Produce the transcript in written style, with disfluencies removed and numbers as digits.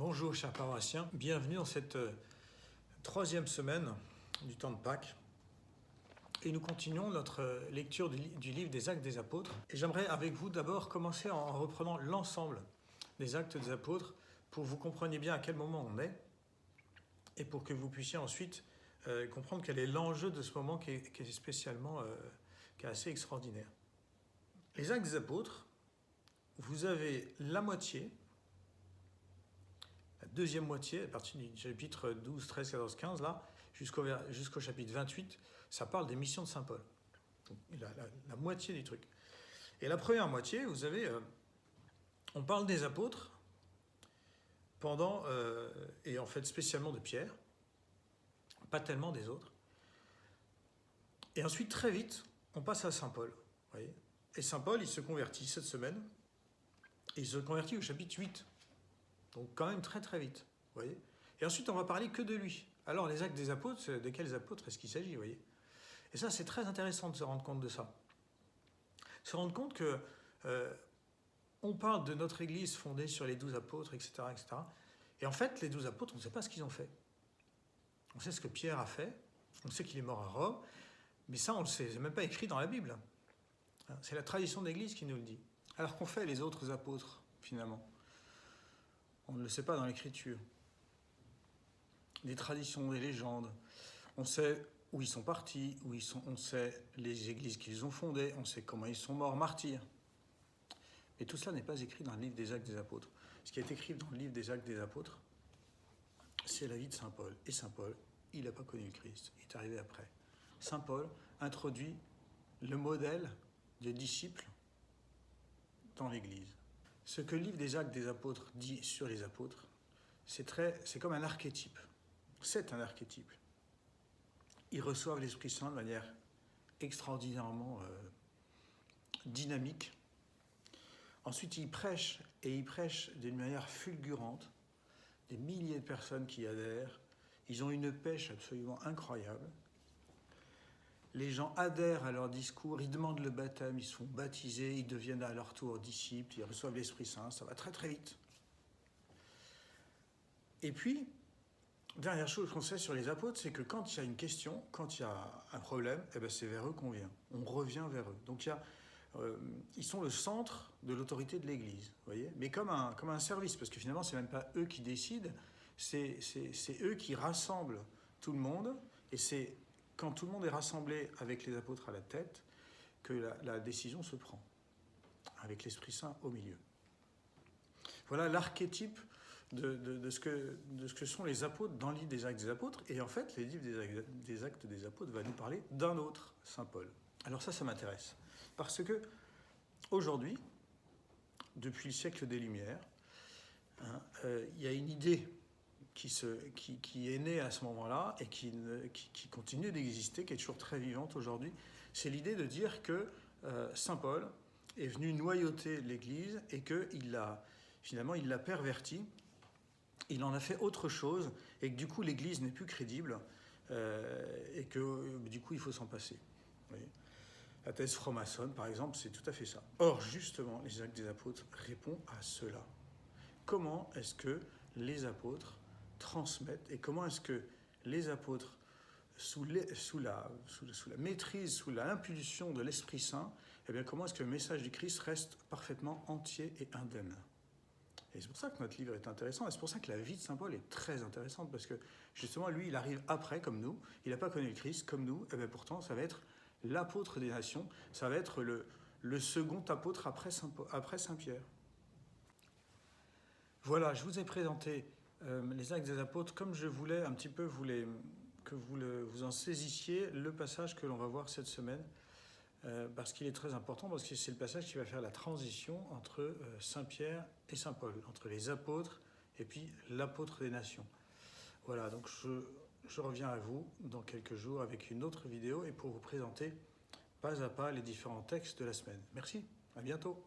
Bonjour chers paroissiens, bienvenue dans cette troisième semaine du temps de Pâques. Et nous continuons notre lecture du livre des Actes des Apôtres. Et j'aimerais avec vous d'abord commencer en reprenant l'ensemble des Actes des Apôtres pour que vous compreniez bien à quel moment on est et pour que vous puissiez ensuite comprendre quel est l'enjeu de ce moment qui est spécialement, qui est assez extraordinaire. Les Actes des Apôtres, vous avez la moitié, la deuxième moitié, à partir du chapitre 12, 13, 14, 15, là, jusqu'au chapitre 28, ça parle des missions de saint Paul. Donc, la moitié du truc. Et la première moitié, vous avez, on parle des apôtres pendant, et en fait spécialement de Pierre, pas tellement des autres. Et ensuite, très vite, on passe à saint Paul. Voyez. Et saint Paul, il se convertit cette semaine, et il se convertit au chapitre 8. Donc quand même très très vite, vous voyez. Et ensuite, on va parler que de lui. Alors, les actes des apôtres, de quels apôtres est-ce qu'il s'agit, vous voyez. Et ça, c'est très intéressant de se rendre compte de ça. Se rendre compte que on parle de notre Église fondée sur les 12 apôtres, etc., etc. Et en fait, les 12 apôtres, on ne sait pas ce qu'ils ont fait. On sait ce que Pierre a fait, on sait qu'il est mort à Rome, mais ça, on ne le sait, c'est même pas écrit dans la Bible. C'est la tradition de l'Église qui nous le dit. Alors qu'ont fait les autres apôtres, finalement? On ne le sait pas dans l'Écriture. Des traditions, des légendes. On sait où ils sont partis, on sait les églises qu'ils ont fondées, on sait comment ils sont morts martyrs. Mais tout cela n'est pas écrit dans le livre des Actes des Apôtres. Ce qui est écrit dans le livre des Actes des Apôtres, c'est la vie de saint Paul. Et saint Paul, il n'a pas connu le Christ, il est arrivé après. Saint Paul introduit le modèle des disciples dans l'Église. Ce que le livre des Actes des Apôtres dit sur les apôtres, c'est comme un archétype. C'est un archétype. Ils reçoivent l'Esprit Saint de manière extraordinairement dynamique. Ensuite, ils prêchent, et ils prêchent d'une manière fulgurante. Des milliers de personnes qui adhèrent. Ils ont une pêche absolument incroyable. Les gens adhèrent à leur discours, ils demandent le baptême, ils se font baptiser, ils deviennent à leur tour disciples, ils reçoivent l'Esprit Saint, ça va très très vite. Et puis, dernière chose qu'on sait sur les apôtres, c'est que quand il y a une question, quand il y a un problème, eh ben c'est vers eux qu'on vient, on revient vers eux. Donc ils sont le centre de l'autorité de l'Église, voyez, mais comme un service, parce que finalement, c'est même pas eux qui décident, c'est eux qui rassemblent tout le monde, et c'est quand tout le monde est rassemblé avec les apôtres à la tête, que la décision se prend, avec l'Esprit Saint au milieu. Voilà l'archétype de ce que sont les apôtres dans le livre des Actes des Apôtres. Et en fait, le livre des Actes des Apôtres va nous parler d'un autre, saint Paul. Alors ça m'intéresse. Parce que, aujourd'hui, depuis le siècle des Lumières, y a une idée qui est née à ce moment-là et qui continue d'exister, qui est toujours très vivante aujourd'hui, c'est l'idée de dire que saint Paul est venu noyauter l'Église et qu'il finalement il l'a pervertie, il en a fait autre chose et que du coup l'Église n'est plus crédible et que du coup il faut s'en passer. Vous voyez, la thèse franc-maçonne, par exemple, c'est tout à fait ça. Or, justement, les Actes des Apôtres répondent à cela. Comment est-ce que les apôtres transmettent et comment est-ce que les apôtres, sous la maîtrise, sous l'impulsion de l'Esprit Saint, eh bien, comment est-ce que le message du Christ reste parfaitement entier et indemne? Et c'est pour ça que notre livre est intéressant, et c'est pour ça que la vie de saint Paul est très intéressante, parce que justement, lui, il arrive après, comme nous, il n'a pas connu le Christ, comme nous, et bien pourtant, ça va être l'apôtre des nations, ça va être le second apôtre après saint Pierre. Voilà, je vous ai présenté les Actes des Apôtres comme je voulais un petit peu que vous en saisissiez le passage que l'on va voir cette semaine, parce qu'il est très important, parce que c'est le passage qui va faire la transition entre saint Pierre et saint Paul, entre les apôtres et puis l'apôtre des nations. Voilà, donc je reviens à vous dans quelques jours avec une autre vidéo et pour vous présenter pas à pas les différents textes de la semaine. Merci, à bientôt.